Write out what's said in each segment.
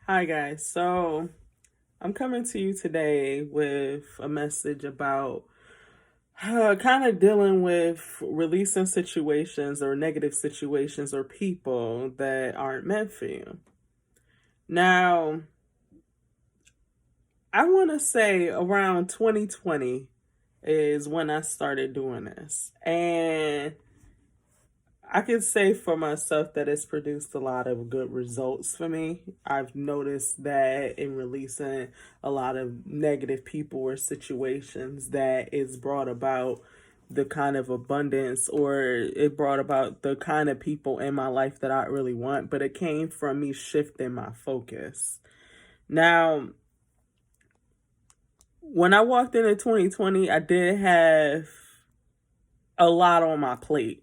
Hi, guys. So I'm coming to you today with a message about kind of dealing with releasing situations or negative situations or people that aren't meant for you. Now, I want to say around 2020 is when I started doing this. And I can say for myself that it's produced a lot of good results for me. I've noticed that in releasing a lot of negative people or situations that it's brought about the kind of abundance or it brought about the kind of people in my life that I really want, but it came from me shifting my focus. Now, when I walked into 2020, I did have a lot on my plate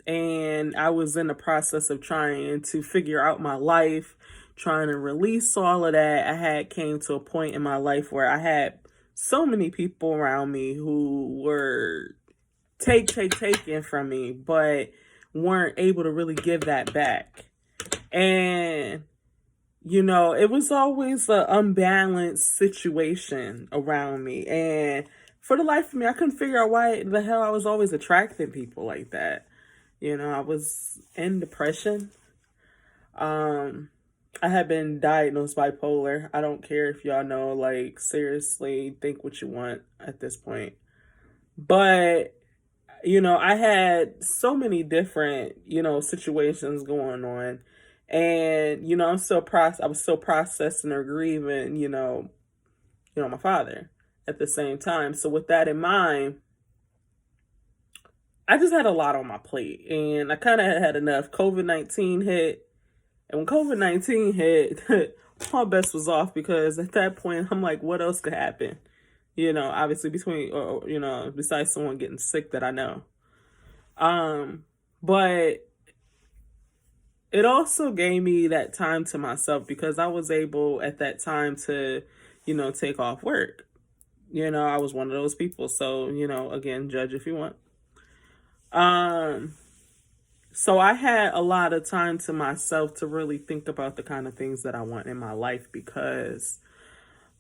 and I was in the process of trying to figure out my life, trying to release all of that. I had came to a point in my life where I had so many people around me who were taking from me, but weren't able to really give that back. And it was always an unbalanced situation around me. And for the life of me, I couldn't figure out why the hell I was always attracting people like that. I was in depression. Um, I had been diagnosed bipolar. I don't care if y'all know, like, seriously, think what you want at this point. But, I had so many different, situations going on. And, I was still processing or grieving, my father at the same time. So with that in mind, I just had a lot on my plate and I kind of had enough. COVID-19 hit. And when COVID-19 hit, my best was off because at that point, I'm like, what else could happen? Obviously besides someone getting sick that I know. But it also gave me that time to myself because I was able at that time to, take off work. I was one of those people. So, again, judge if you want. Um, So I had a lot of time to myself to really think about the kind of things that I want in my life because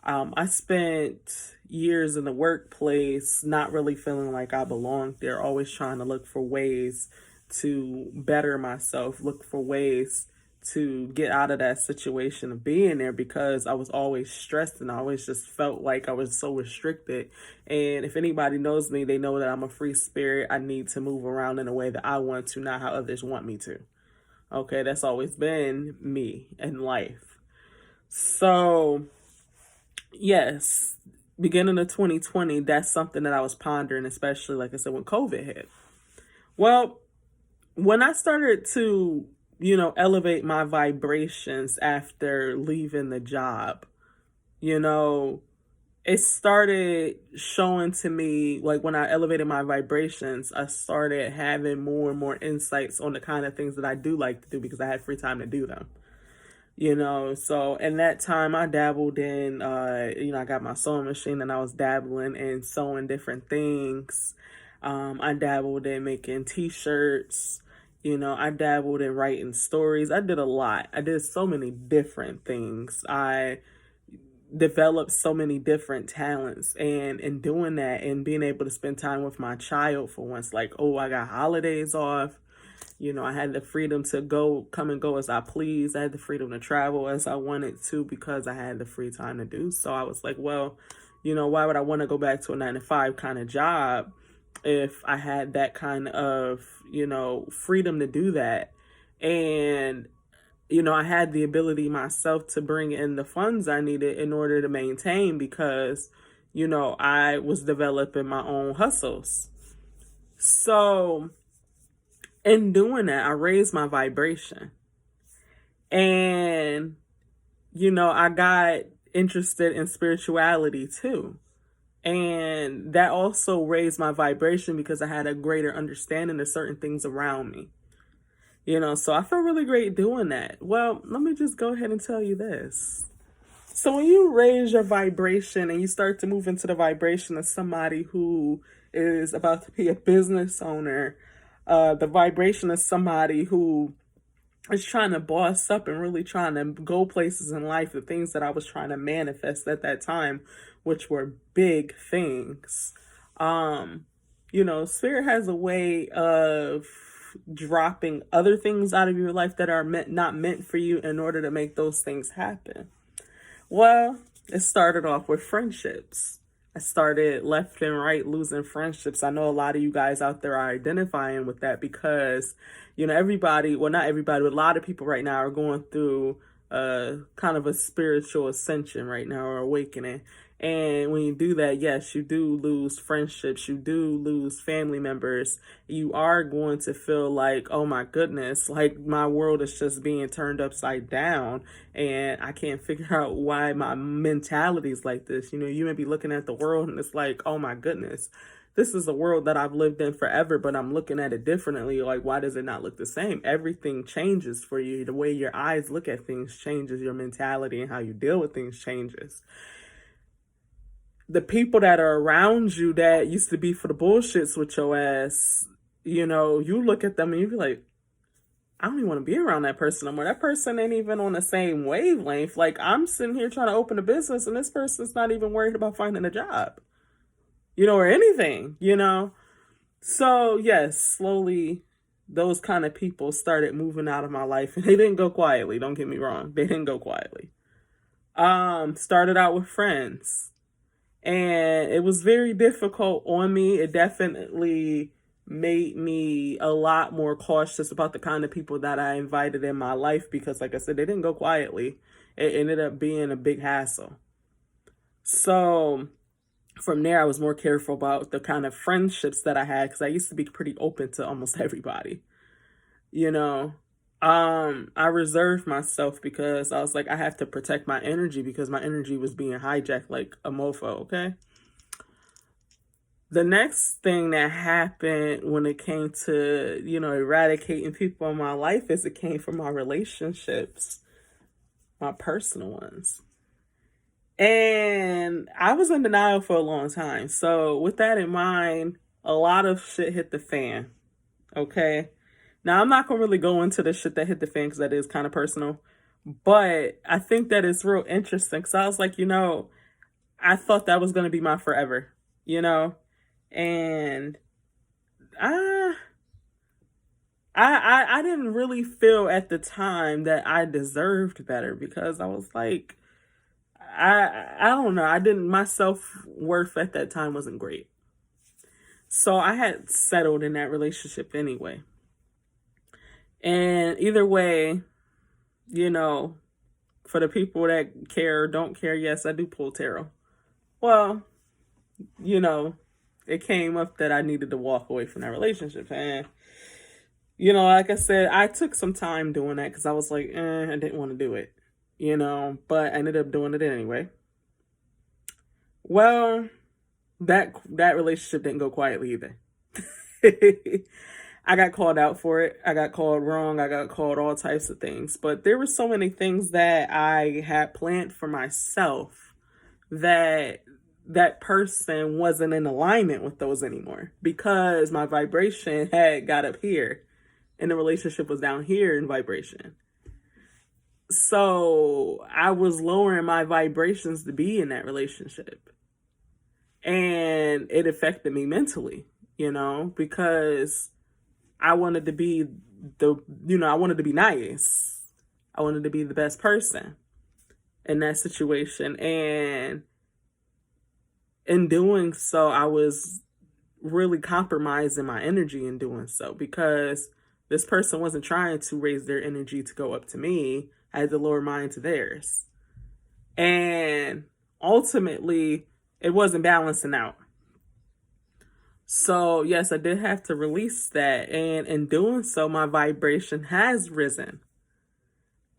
I spent years in the workplace not really feeling like I belonged there, always trying to look for ways to better myself, look for ways to get out of that situation of being there because I was always stressed and I always just felt like I was so restricted. And if anybody knows me, they know that I'm a free spirit. I need to move around in a way that I want to, not how others want me to. Okay, that's always been me in life. So, yes, beginning of 2020, that's something that I was pondering, especially like I said, when COVID hit. Well, when I started to, elevate my vibrations after leaving the job, you know, it started showing to me, like when I elevated my vibrations, I started having more and more insights on the kind of things that I do like to do because I had free time to do them. So in that time I dabbled in, I got my sewing machine and I was dabbling in sewing different things. I dabbled in making t-shirts. I dabbled in writing stories. I did a lot. I did so many different things. I developed so many different talents. And in doing that and being able to spend time with my child for once, like, oh, I got holidays off. I had the freedom to come and go as I pleased. I had the freedom to travel as I wanted to because I had the free time to do so. I was like, well, why would I want to go back to a 9 to 5 kind of job if I had that kind of, freedom to do that? And, I had the ability myself to bring in the funds I needed in order to maintain because, I was developing my own hustles. So, in doing that, I raised my vibration. And, I got interested in spirituality too. And that also raised my vibration because I had a greater understanding of certain things around me. So I felt really great doing that. Well, let me just go ahead and tell you this. So when you raise your vibration and you start to move into the vibration of somebody who is about to be a business owner, the vibration of somebody who is trying to boss up and really trying to go places in life, the things that I was trying to manifest at that time, which were big things. Um, Spirit has a way of dropping other things out of your life that are not meant for you in order to make those things happen. Well, it started off with friendships. I started left and right losing friendships. I know a lot of you guys out there are identifying with that because, everybody, well, not everybody, but a lot of people right now are going through kind of a spiritual ascension right now, or awakening. And when you do that, yes, you do lose friendships, you do lose family members. You are going to feel like, oh my goodness, like my world is just being turned upside down and I can't figure out why my mentality is like this. You may be looking at the world and it's like, oh my goodness, this is a world that I've lived in forever, but I'm looking at it differently. Like, why does it not look the same? Everything changes for you. The way your eyes look at things changes, your mentality and how you deal with things changes. The people that are around you that used to be for the bullshits with your ass, you look at them and you be like, I don't even want to be around that person no more. That person ain't even on the same wavelength. Like, I'm sitting here trying to open a business and this person's not even worried about finding a job, or anything, So, yes, slowly those kind of people started moving out of my life, and they didn't go quietly. Don't get me wrong. They didn't go quietly. Started out with friends. And it was very difficult on me. It definitely made me a lot more cautious about the kind of people that I invited in my life because, like I said, they didn't go quietly. It ended up being a big hassle. So from there, I was more careful about the kind of friendships that I had because I used to be pretty open to almost everybody. I reserved myself because I was like, I have to protect my energy because my energy was being hijacked like a mofo, okay? The next thing that happened when it came to, eradicating people in my life is it came from my relationships, my personal ones. And I was in denial for a long time. So with that in mind, a lot of shit hit the fan, okay? Now, I'm not going to really go into the shit that hit the fan because that is kind of personal. But I think that it's real interesting because I was like, I thought that was going to be my forever, And I didn't really feel at the time that I deserved better because I was like, I don't know. My self-worth at that time wasn't great. So I had settled in that relationship anyway. And either way, for the people that care or don't care, yes, I do pull tarot. Well, it came up that I needed to walk away from that relationship. And, like I said, I took some time doing that because I was like, I didn't want to do it, but I ended up doing it anyway. Well, that relationship didn't go quietly either. I got called out for it. I got called wrong. I got called all types of things. But there were so many things that I had planned for myself that person wasn't in alignment with those anymore because my vibration had got up here and the relationship was down here in vibration. So I was lowering my vibrations to be in that relationship. And it affected me mentally, because I wanted to be I wanted to be nice. I wanted to be the best person in that situation. And in doing so, I was really compromising my energy in doing so because this person wasn't trying to raise their energy to go up to me. I had to lower mine to theirs. And ultimately, it wasn't balancing out. So, yes, I did have to release that. And in doing so, my vibration has risen.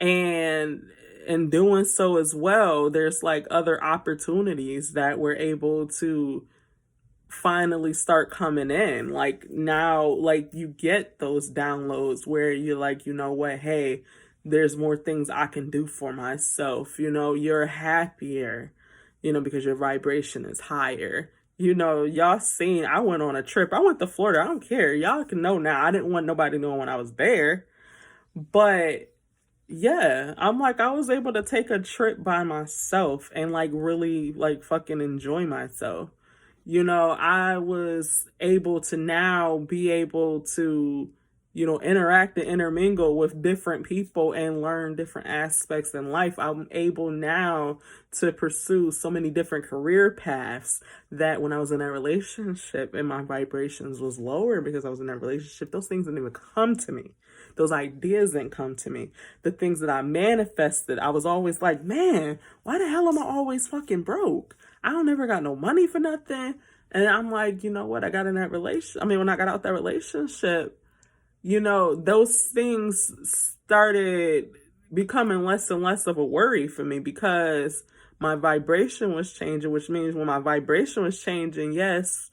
And in doing so as well, there's like other opportunities that we're able to finally start coming in. Like now, like you get those downloads where you're like, what, hey, there's more things I can do for myself. You're happier, because your vibration is higher. Y'all seen, I went on a trip. I went to Florida. I don't care. Y'all can know now. I didn't want nobody knowing when I was there. But yeah, I'm like, I was able to take a trip by myself and like really like fucking enjoy myself. I was able to now be able to, interact and intermingle with different people and learn different aspects in life. I'm able now to pursue so many different career paths that when I was in a relationship and my vibrations was lower because I was in that relationship, those things didn't even come to me. Those ideas didn't come to me. The things that I manifested, I was always like, man, why the hell am I always fucking broke? I don't ever got no money for nothing. And I'm like, you know what? I got in that relation. I mean, when I got out that relationship, those things started becoming less and less of a worry for me because my vibration was changing, which means when my vibration was changing, yes,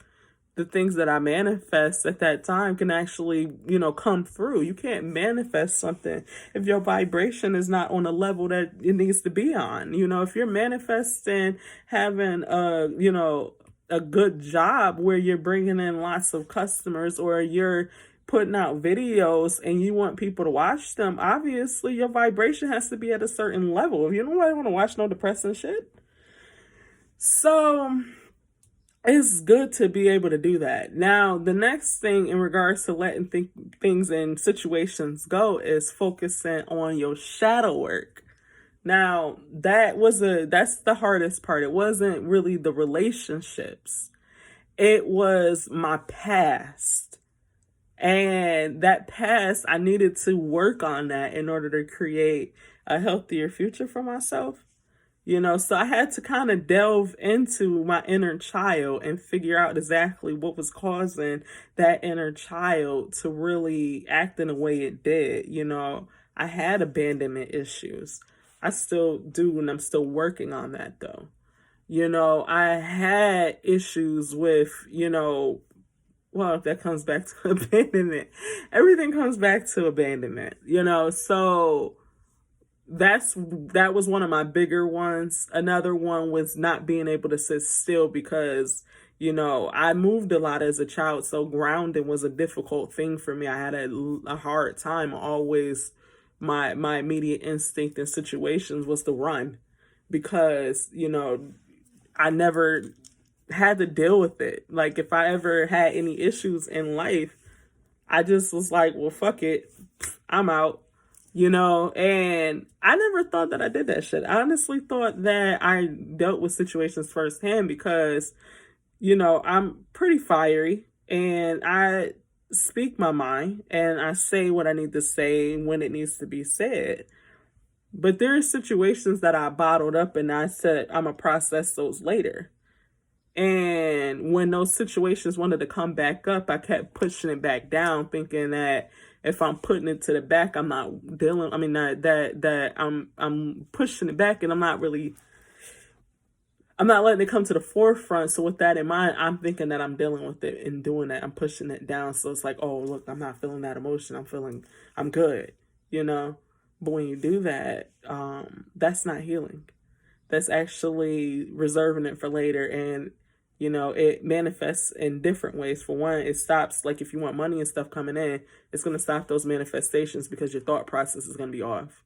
the things that I manifest at that time can actually, come through. You can't manifest something if your vibration is not on a level that it needs to be on. If you're manifesting having a good job where you're bringing in lots of customers or you're putting out videos and you want people to watch them, obviously your vibration has to be at a certain level. If you don't want to watch no depressing shit. So it's good to be able to do that. Now, the next thing in regards to letting things and situations go is focusing on your shadow work. Now, that's the hardest part. It wasn't really the relationships. It was my past. And that past, I needed to work on that in order to create a healthier future for myself. So I had to kind of delve into my inner child and figure out exactly what was causing that inner child to really act in the way it did. I had abandonment issues. I still do, and I'm still working on that though. I had issues with, well, that comes back to abandonment. Everything comes back to abandonment, so that was one of my bigger ones. Another one was not being able to sit still because I moved a lot as a child, so grounding was a difficult thing for me. I had a hard time always. My immediate instinct in situations was to run because I never had to deal with it. Like if I ever had any issues in life, I just was like, well, fuck it, I'm out. And I never thought that I did that shit. I honestly thought that I dealt with situations firsthand because, I'm pretty fiery and I speak my mind and I say what I need to say when it needs to be said. But there are situations that I bottled up and I said I'm going to process those later. And when those situations wanted to come back up, I kept pushing it back down, thinking that if I'm putting it to the back, I'm not dealing. I mean, that I'm pushing it back, and I'm not letting it come to the forefront. So with that in mind, I'm thinking that I'm dealing with it and doing that. I'm pushing it down. So it's like, oh, look, I'm not feeling that emotion. I'm good, But when you do that, that's not healing. That's actually reserving it for later. And it manifests in different ways. For one, it stops, like if you want money and stuff coming in, it's going to stop those manifestations because your thought process is going to be off,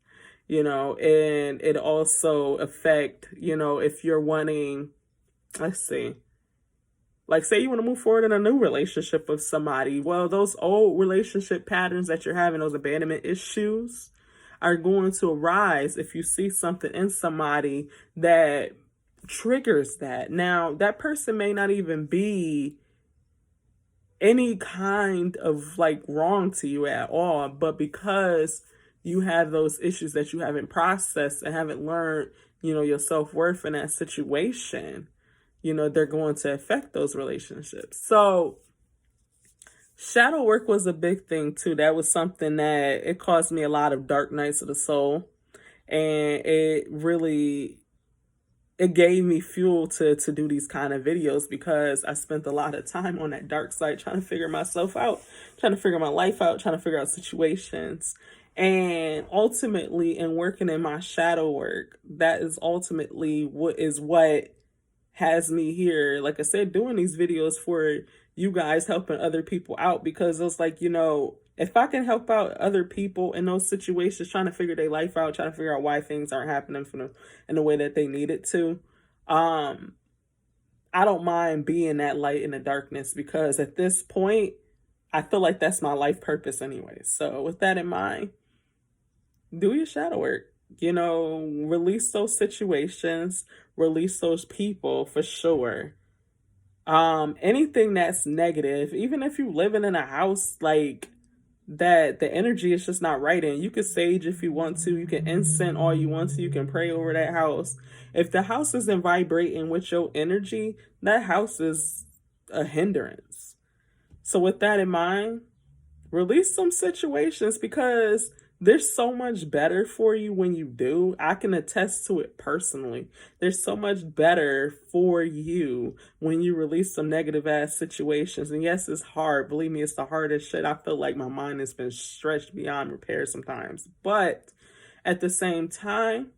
and it also affect, if you're wanting, let's see, like say you want to move forward in a new relationship with somebody. Well, those old relationship patterns that you're having, those abandonment issues are going to arise if you see something in somebody that triggers that. Now, that person may not even be any kind of like wrong to you at all, but because you have those issues that you haven't processed and haven't learned, your self-worth in that situation, they're going to affect those relationships. So shadow work was a big thing too. That was something that it caused me a lot of dark nights of the soul, and it gave me fuel to do these kind of videos because I spent a lot of time on that dark side trying to figure myself out, trying to figure my life out, trying to figure out situations. And ultimately, in working in my shadow work, that is ultimately what has me here. Like I said, doing these videos for you guys, helping other people out, because it's like, If I can help out other people in those situations, trying to figure their life out, trying to figure out why things aren't happening in the way that they need it to, um, I don't mind being that light in the darkness, because at this point, I feel like that's my life purpose anyway. So with that in mind, do your shadow work. Release those situations, release those people for sure. Anything that's negative, even if you living in a house like that, the energy is just not right in. You can sage if you want to, you can incense all you want to, you can pray over that house. If the house isn't vibrating with your energy, that house is a hindrance. So with that in mind, release some situations, because there's so much better for you when you do. I can attest to it personally. There's so much better for you when you release some negative ass situations. And yes, it's hard. Believe me, it's the hardest shit. I feel like my mind has been stretched beyond repair sometimes. But at the same time,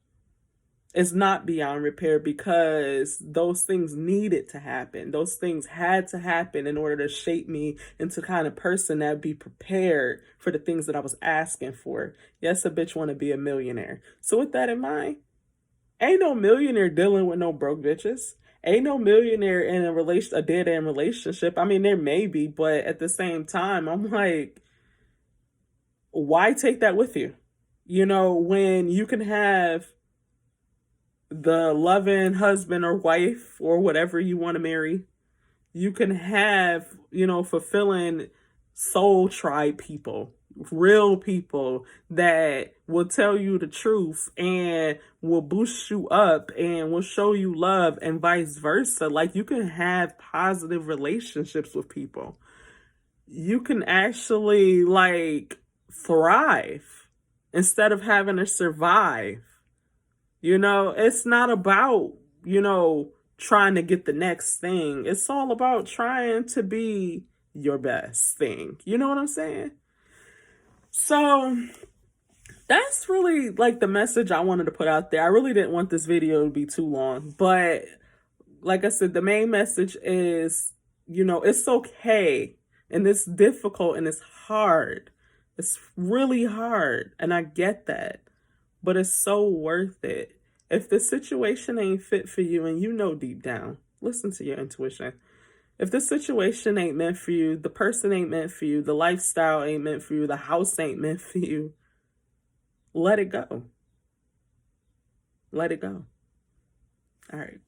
it's not beyond repair, because those things needed to happen. Those things had to happen in order to shape me into the kind of person that would be prepared for the things that I was asking for. Yes, a bitch want to be a millionaire. So with that in mind, ain't no millionaire dealing with no broke bitches. Ain't no millionaire in a dead end relationship. I mean, there may be, but at the same time, I'm like, why take that with you? When you can have the loving husband or wife or whatever you want to marry. You can have, fulfilling soul tribe people, real people that will tell you the truth and will boost you up and will show you love, and vice versa. Like, you can have positive relationships with people. You can actually thrive instead of having to survive. It's not about, trying to get the next thing. It's all about trying to be your best thing. You know what I'm saying? So that's really the message I wanted to put out there. I really didn't want this video to be too long, but like I said, the main message is, it's okay, and it's difficult, and it's hard. It's really hard, and I get that. But it's so worth it. If the situation ain't fit for you, and deep down, listen to your intuition. If the situation ain't meant for you, the person ain't meant for you, the lifestyle ain't meant for you, the house ain't meant for you, let it go. Let it go. All right.